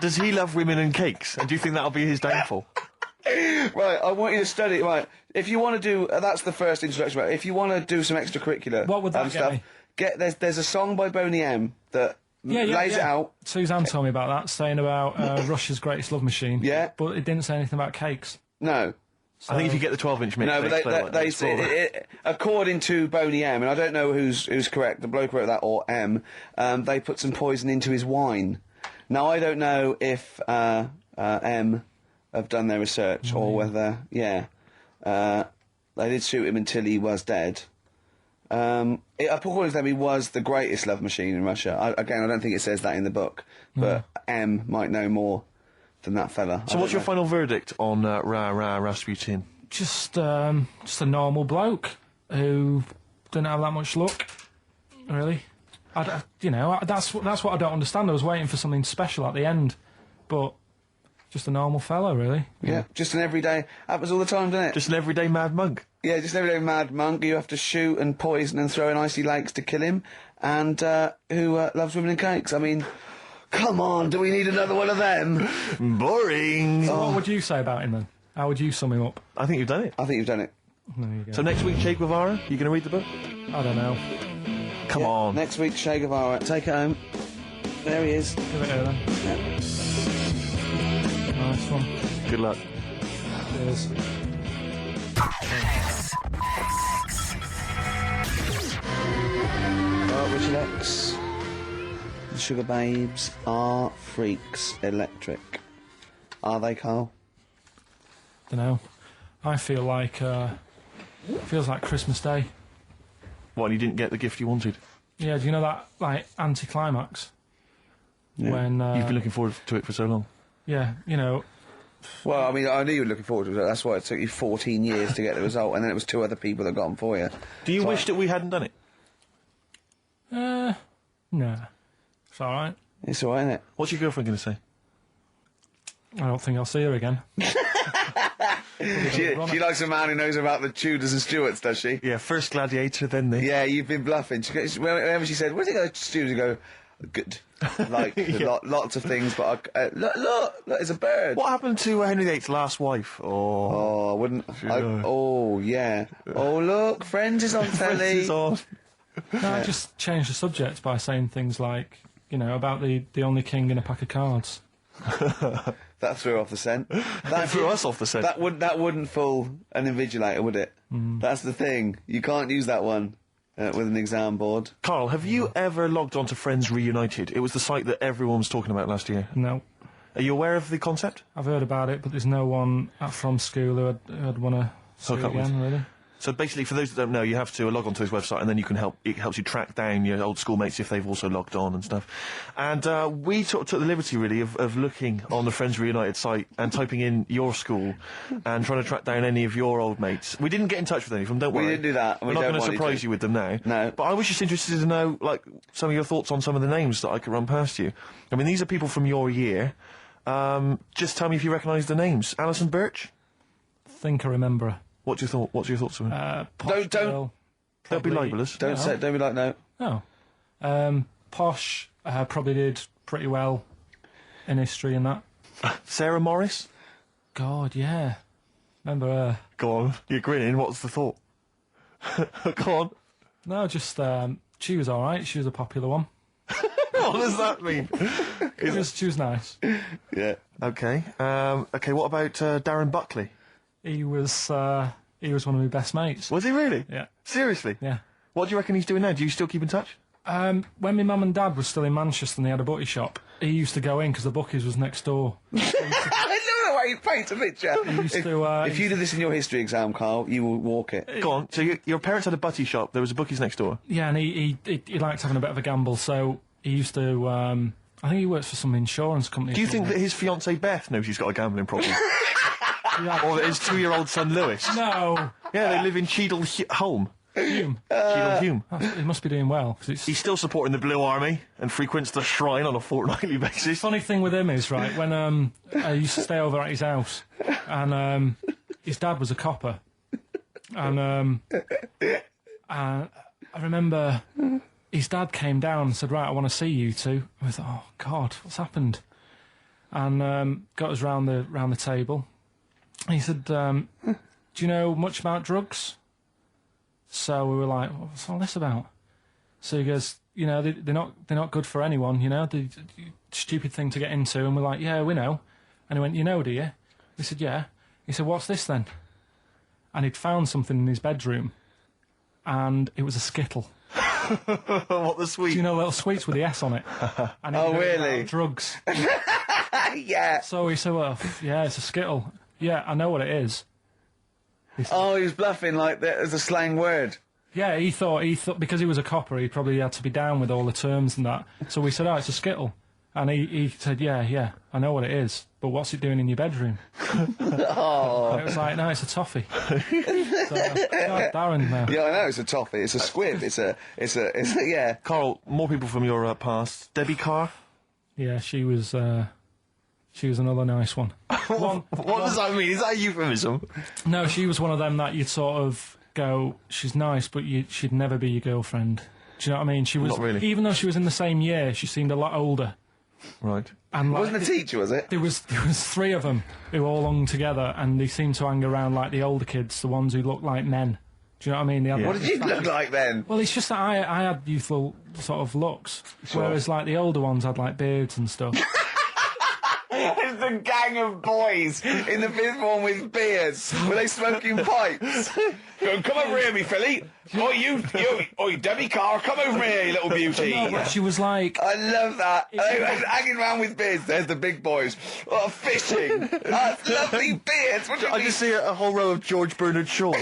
Does he love women and cakes? And do you think that'll be his downfall? Right, I want you to study. Right, if you want to do, that's the first introduction. Right, if you want to do some extracurricular, What would that get stuff, me? There's a song by Boney M that lays it out. Suzanne told me about that, saying about Russia's greatest love machine. Yeah. But it didn't say anything about cakes. No, I think if you get the 12-inch mix, no, but explain what they it's for. according to Boney M, and I don't know who's correct, the bloke who wrote that or M. They put some poison into his wine. Now I don't know if M have done their research or whether they did shoot him until he was dead. According to them, he was the greatest love machine in Russia. I don't think it says that in the book, but M might know more than that fella. So what's your final verdict on Rasputin? Just a normal bloke who didn't have that much luck, really. That's what I don't understand. I was waiting for something special at the end, but just a normal fellow, really. Yeah, just an everyday. Happens all the time, doesn't it? Just an everyday mad monk. Yeah, just an everyday mad monk. You have to shoot and poison and throw in icy lakes to kill him, and who loves women and cakes. I mean, come on, do we need another one of them? Boring. So what would you say about him then? How would you sum him up? I think you've done it. I think you've done it. There you go. So next week, Che Guevara, you going to read the book? I don't know. Come on. Next week, Che Guevara. Take it home. There he is. Give it here then. Nice one. Good luck. Cheers. Richard X. The Sugar Babes are freaks electric. Are they, Carl? Don't know. I feel like feels like Christmas Day. What, you didn't get the gift you wanted? Yeah, do you know that like anticlimax? Yeah. When You've been looking forward to it for so long. yeah, you know, Well, I mean, I knew you were looking forward to it. That's why it took you 14 years to get the result, and then it was 2 other people that got them for you. Do you wish that we hadn't done it? nah, it's all right. It's all right, isn't it? What's your girlfriend going to say? I don't think I'll see her again. She likes a man who knows about the Tudors and Stuarts, does she? Yeah, first Gladiator, then the... Yeah, you've been bluffing. Whenever she said, "Where's it go to Stuarts?" You go, "Good." Like lots of things, but look, it's a bird. What happened to Henry VIII's last wife? Oh, I wouldn't. Sure. Oh, yeah. Oh, look, Friends is on telly. Friends is on. No, I just changed the subject by saying things like, you know, about the only king in a pack of cards. That threw off the scent. That threw us off the scent. That wouldn't fool an invigilator, would it? That's the thing. You can't use that one with an exam board. Karl, have you ever logged on to Friends Reunited? It was the site that everyone was talking about last year. No, Are you aware of the concept? I've heard about it, but there's no one from school who'd want to see Hook it up with. again, really. So basically, for those that don't know, you have to log onto his website, and then you can it helps you track down your old schoolmates if they've also logged on and stuff. And we took the liberty, really, of looking on the Friends Reunited site and typing in your school and trying to track down any of your old mates. We didn't get in touch with any of them, don't worry. We didn't do that. We're not going to surprise you with them now. No. But I was just interested to know, like, some of your thoughts on some of the names that I could run past you. I mean, these are people from your year. Just tell me if you recognise the names. Alison Birch? Think I remember her. What's your thoughts on her? Posh Don't- girl, Don't be probably- libellous. Don't be like, no. Oh. Posh probably did pretty well in history and that. Sarah Morris? God, yeah. Remember her? Go on. You're grinning. What's the thought? Go on. No, just she was all right. She was a popular one. What does that mean? She was nice. Yeah. Okay. Okay. What about Darren Buckley? He was one of my best mates. Was he really? Yeah, Seriously? yeah. What do you reckon he's doing now? Do you still keep in touch? When my mum and dad were still in Manchester and they had a butty shop, he used to go in because the bookies was next door. I know the way he paints a picture. If you did this in your history exam, Carl, you will walk it. Go on. So your parents had a butty shop. There was a bookies next door. Yeah, and he liked having a bit of a gamble, so he used to. I think he works for some insurance company. Do you think that his fiancée Beth knows he's got a gambling problem? Or that his 2-year-old son Lewis? No. Yeah, they live in Cheadle Holme. Hume. Cheadle Hume. He must be doing well. 'Cause it's He's still supporting the Blue Army and frequents the shrine on a fortnightly basis. funny thing with him is, right, when I used to stay over at his house, and his dad was a copper, and I remember his dad came down and said, "Right, I want to see you two." I thought, "Oh God, what's happened?" And got us round the table. He said, "Do you know much about drugs?" So we were like, "What's all this about?" So he goes, "You know, they're not good for anyone. You know, the stupid thing to get into." And we're like, "Yeah, we know." And he went, "You know, do you?" We said, "Yeah." He said, "What's this then?" And he'd found something in his bedroom, and it was a Skittle. What the sweet? You know, little sweets with the S on it. And Oh, it was really? about drugs. Yeah. So he said, "Well, yeah, it's a Skittle." "Yeah, I know what it is." Oh, he was bluffing like that as a slang word. Yeah, he thought because he was a copper, he probably had to be down with all the terms and that. So we said, "Oh, it's a Skittle," and he said, "Yeah, I know what it is, but what's it doing in your bedroom?" And it was like, "No, it's a toffee." So, Darren, Yeah, I know it's a toffee. It's a squib. It's a yeah. Karl, more people from your past. Debbie Carr? yeah, she was another nice one. What does that mean? Is that a euphemism? No, she was one of them that you'd sort of go, she's nice, but she'd never be your girlfriend. Do you know what I mean? She was, Not really. even though she was in the same year, she seemed a lot older. Right. And It wasn't a teacher, was it? There was 3 of them who all hung together, and they seemed to hang around like the older kids, the ones who looked like men. Do you know what I mean? They had, Yeah. What did you look like then? Well, it's just that I had youthful sort of looks, whereas like the older ones had like beards and stuff. It's a gang of boys in the 5th form with beards. Were they smoking pipes? Come over here, me filly. Oi, Debbie Carr, come over here, you little beauty. No, but she was like, I love that. They were hanging around with beards. There's the big boys. Oh, fishing. That's lovely beards. What do you I mean? just see a whole row of George Bernard Shaws.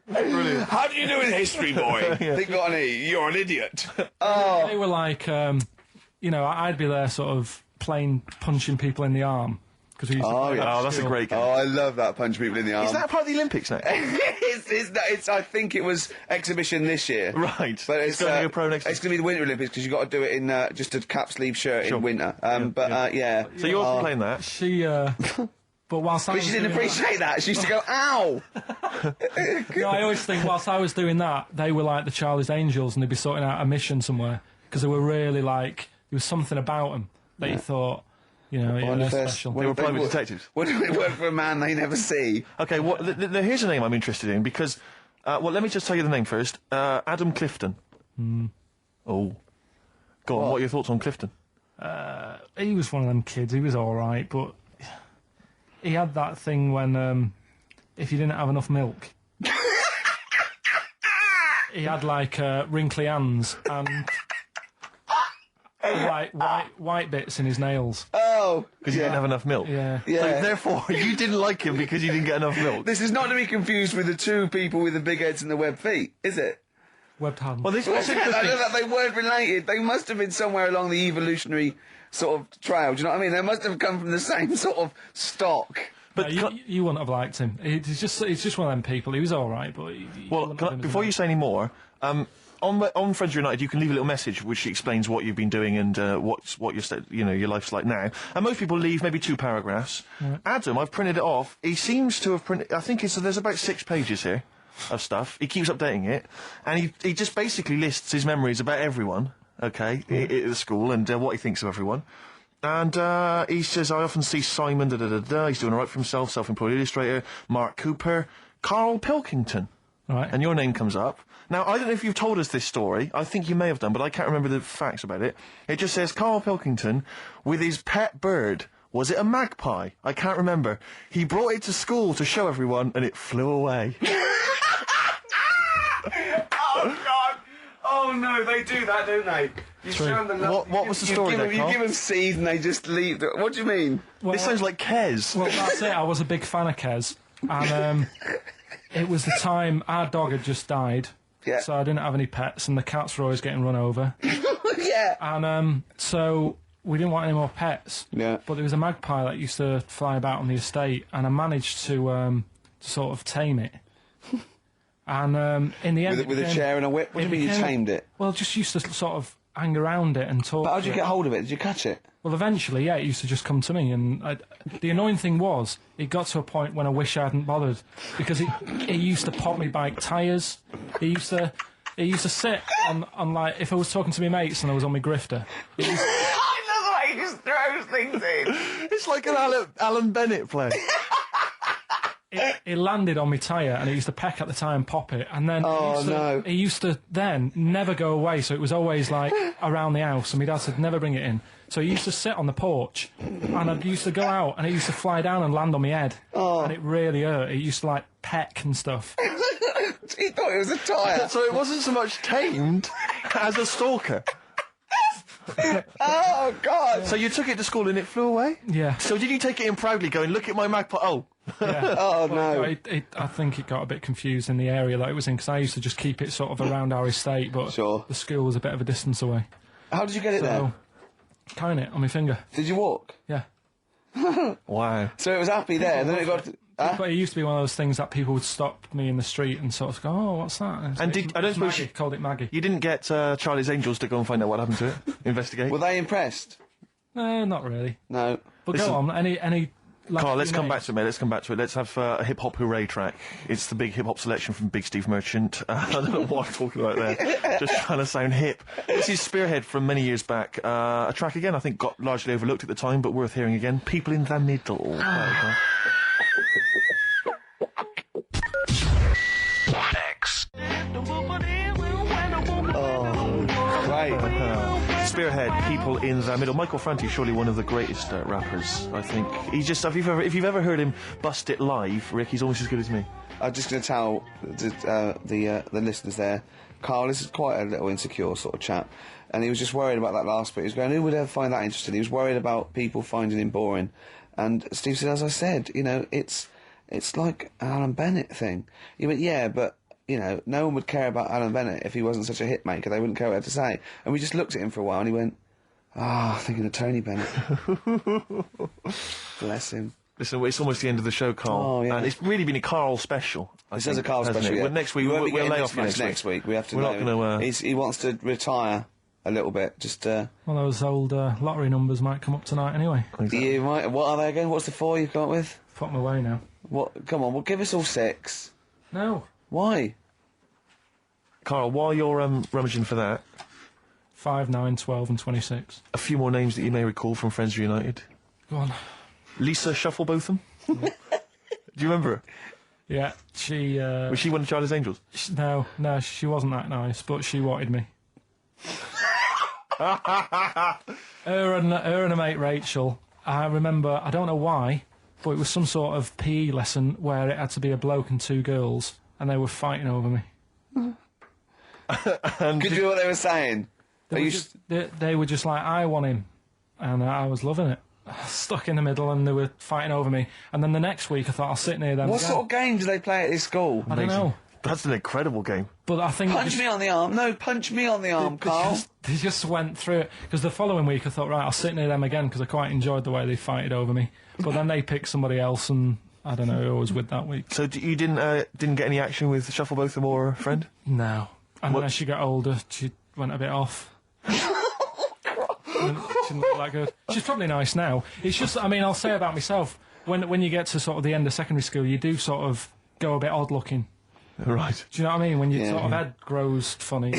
Brilliant. How do you do in history, boy? Think got an E. You're an idiot. they were like, I'd be there sort of punching people in the arm. Because we used to play that Oh, at that's a school. great game. Oh, I love that. Punch people in the arm. Is that part of the Olympics now? it's I think it was exhibition this year. Right. But It's going to be a pro next It's going to be the Winter Olympics because you've got to do it in just a cap sleeve shirt in winter. Yeah. So you're also playing that? She, but whilst I But was she didn't doing appreciate that. She used to go, ow! I always think whilst I was doing that, they were like the Charlie's Angels, and they'd be sorting out a mission somewhere because they were really like there was something about them that you thought, they're special. They were private detectives. What do they work for a man they never see? Okay, here's a name I'm interested in because, let me just tell you the name first. Adam Clifton. Oh. Go on, what are your thoughts on Clifton? He was one of them kids. He was all right, but he had that thing when if you didn't have enough milk, he had like wrinkly hands and like white bits in his nails. Oh! Because you didn't have enough milk. Yeah. Yeah. So therefore, you didn't like him because you didn't get enough milk. This is not to be confused with the 2 people with the big heads and the web feet, is it? Webbed hands. Well, this I what's know interesting. that they weren't related. They must have been somewhere along the evolutionary sort of trail. Do you know what I mean? They must have come from the same sort of stock. But No, you wouldn't have liked him. He's just one of them people. He was all right, but before you say any more, on Friends United, you can leave a little message which explains what you've been doing and what your life's like now. And most people leave maybe 2 paragraphs. Right. Adam, I've printed it off. He seems to have printed. I think there's about 6 pages here of stuff. He keeps updating it, and he just basically lists his memories about everyone. Okay, at the school and what he thinks of everyone. And he says, I often see Simon, he's doing all right for himself, self-employed illustrator, Mark Cooper, Karl Pilkington. Right. And your name comes up. Now, I don't know if you've told us this story. I think you may have done, but I can't remember the facts about it. It just says Karl Pilkington with his pet bird. Was it a magpie? I can't remember. He brought it to school to show everyone, and it flew away. Oh, God! Oh, no, they do that, don't they? You True. show them the What was the story then, You Karl? give them seeds and they just leave. What do you mean? Well, This sounds like Kez. Well, that's it. I was a big fan of Kez, and it was the time our dog had just died. Yeah. So I didn't have any pets, and the cats were always getting run over. Yeah. And so we didn't want any more pets. Yeah. But there was a magpie that used to fly about on the estate, and I managed to sort of tame it. And in the end, With a chair and a whip? What do you mean you tamed it? Well, just used to sort of hang around it and talk. But how did to you it. get hold of it? Did you catch it? Well, eventually, yeah, it used to just come to me, and the annoying thing was, it got to a point when I wish I hadn't bothered, because it used to pop me bike tyres. It used to sit on like, if I was talking to my mates and I was on my grifter. I love the way he just throws things in. It's like an Alan Bennett play. It landed on my tyre, and it used to peck at the tyre and pop it, and then it used to then never go away, so it was always like around the house, and my dad said never bring it in. So he used to sit on the porch, and I used to go out, and it used to fly down and land on my head, and it really hurt. It used to like peck and stuff. He thought it was a tyre. So it wasn't so much tamed as a stalker. Oh, God! So you took it to school and it flew away? Yeah. So did you take it in proudly going, look at my magpie? Oh. Yeah. Oh, Well, no. I think it got a bit confused in the area that it was in, because I used to just keep it sort of around our estate, but Sure. the school was a bit of a distance away. How did you get it there? So, carrying it on my finger. Did you walk? Yeah. Wow. So it was happy there, then it got... But it used to be one of those things that people would stop me in the street and sort of go, oh, what's that? And I don't suppose Maggie, called it Maggie. you didn't get Charlie's Angels to go and find out what happened to it? Investigate? Were they impressed? No, not really. No. But Listen. go on, any... Carl, let's come back to it, mate. Let's come back to it. Let's have a hip-hop hooray track. It's the big hip-hop selection from Big Steve Merchant. I don't know what I'm talking about there. Just trying to sound hip. This is Spearhead from many years back. A track, again, I think got largely overlooked at the time, but worth hearing again. People in the Middle. Right. Spearhead, People in the Middle. Michael Franti, surely one of the greatest rappers, I think. He's just, if you've ever heard him bust it live, Rick, he's almost as good as me. I'm just going to tell the listeners there, Karl is quite a little insecure sort of chap, and he was just worried about that last bit. He was going, who would ever find that interesting? He was worried about people finding him boring. And Steve said, as I said, you know, it's like an Alan Bennett thing. He went, yeah, but, you know, no one would care about Alan Bennett if he wasn't such a hit maker. They wouldn't care what he had to say. And we just looked at him for a while, and he went, thinking of Tony Bennett. Bless him. Listen, it's almost the end of the show, Carl. Oh, yeah. And it's really been a Carl special. This is a Karl special, yeah. Well, next week, we'll lay off next week. We have to We're know. not gonna, He wants to retire a little bit. Just, Well, those old lottery numbers might come up tonight anyway. you might. What are they again? What's the 4 you've come up with? Put them away now. What? Come on, well, give us all 6. No. Why? Carl, while you're rummaging for that, 5, 9, 12 and 26. a few more names that you may recall from Friends Reunited. Go on. Lisa Shufflebotham. Do you remember her? Yeah, she... Was she one of Charlie's Angels? No, she wasn't that nice, but she wanted me. her and a mate Rachel, I remember, I don't know why, but it was some sort of PE lesson where it had to be a bloke and 2 girls, and they were fighting over me. Could you hear what they were saying? They were just like, I want him, and I was loving it. Stuck in the middle, and they were fighting over me. And then the next week, I thought I'll sit near them. What sort of game do they play at this school? I don't know, That's an incredible game. but I think Punch me on the arm. No, punch me on the arm, Carl. They just went through it, because the following week I thought, right, I'll sit near them again, because I quite enjoyed the way they fighted over me. But then they picked somebody else, and I don't know who I was with that week. So you didn't get any action with Shufflebotham or a friend? No. And then as she got older, she went a bit off. She didn't look that good. She's probably nice now. It's just, I mean, I'll say about myself, when you get to sort of the end of secondary school, you do sort of go a bit odd looking. Right. Do you know what I mean? When your sort of head grows funny.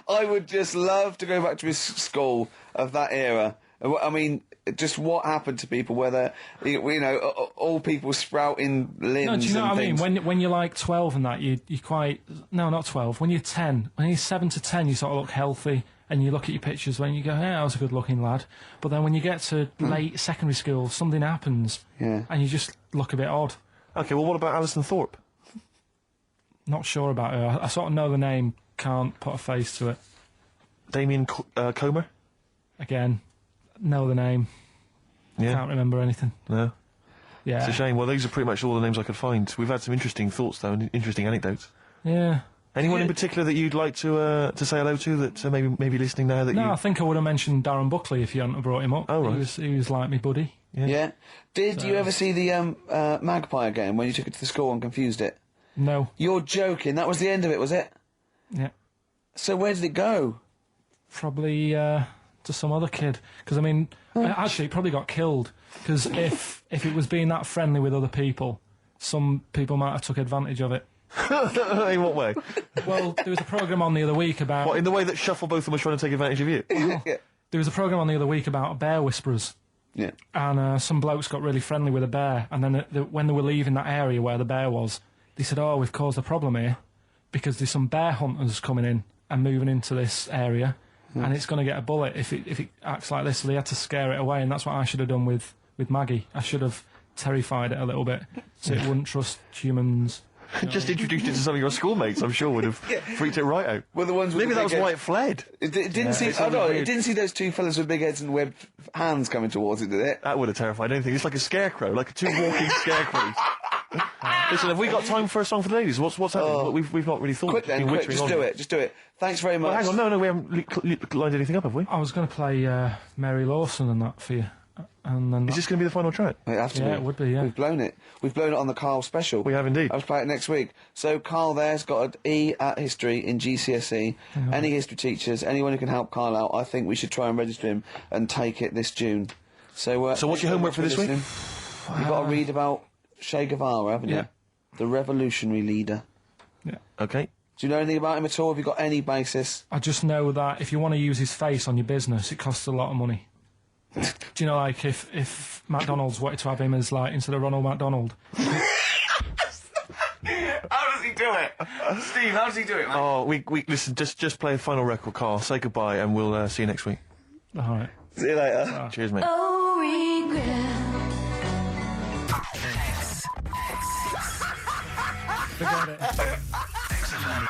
I would just love to go back to his school of that era. I mean, just what happened to people, whether, you know, all people sprouting limbs. No, do you know and what I mean? things. When you're like 12 and that, you quite... No, not 12. When you're 10, when you're 7 to 10, you sort of look healthy, and you look at your pictures when you go, yeah, I was a good-looking lad. But then when you get to late secondary school, something happens, Yeah. and you just look a bit odd. Okay, well, what about Alison Thorpe? Not sure about her. I sort of know the name, can't put a face to it. Damien Comer? Again, know the name, Yeah. can't remember anything. No. Yeah. It's a shame. Well, those are pretty much all the names I could find. We've had some interesting thoughts, though, and interesting anecdotes. Yeah. Anyone in particular that you'd like to say hello to that maybe listening now that No, you... I think I would have mentioned Darren Buckley if you hadn't have brought him up. Oh, right. He was like me buddy. Yeah. Did you ever see the Magpie again when you took it to the school and confused it? No. You're joking. That was the end of it, was it? Yeah. So where did it go? Probably to some other kid. Because, I mean, actually, it probably got killed. Because if it was being that friendly with other people, some people might have took advantage of it. In what way? Well, there was a programme on the other week about... What, in the way that Shufflebotham was trying to take advantage of you? Yeah. There was a programme on the other week about bear whisperers. Yeah. And some blokes got really friendly with a bear. And then when they were leaving that area where the bear was, they said, oh, we've caused a problem here because there's some bear hunters coming in and moving into this area, and it's going to get a bullet if it acts like this. So they had to scare it away, and that's what I should have done with Maggie. I should have terrified it a little bit so it wouldn't trust humans. Just introduced it to some of your schoolmates, I'm sure would have freaked it right out. Well, the ones with Maybe the that was big why head- it fled. It didn't see. Oh no! It didn't see those two fellas with big heads and webbed hands coming towards it, did it? That would have terrified anything. It's like a scarecrow, like two walking scarecrows. Listen, have we got time for a song for the ladies? What's happening? We've not really thought. Quick then, Been quick! wittering Just on. do it. Just do it. Thanks very much. Well, hang on, no, we haven't lined anything up, have we? I was going to play Mary Lawson and that for you. And then Is this going to be the final track? It has to Yeah, be. it would be, yeah. We've blown it. We've blown it on the Karl special. We have indeed. I'll play it next week. So Karl there's got an E at history in GCSE. Any history teachers, anyone who can help Karl out, I think we should try and register him and take it this June. So So what's your homework for this week? You've got to read about Che Guevara, haven't you? Yeah. The revolutionary leader. Yeah. Okay. Do you know anything about him at all? Have you got any basis? I just know that if you want to use his face on your business, it costs a lot of money. Do you know, like, if McDonald's wanted to have him as, like, instead of Ronald McDonald? How does he do it? Steve, how does he do it, man? Oh, we listen. Just play a final record, Karl. Say goodbye, and we'll see you next week. All right. See you later. Cheers, mate. Oh, regret. Forget it.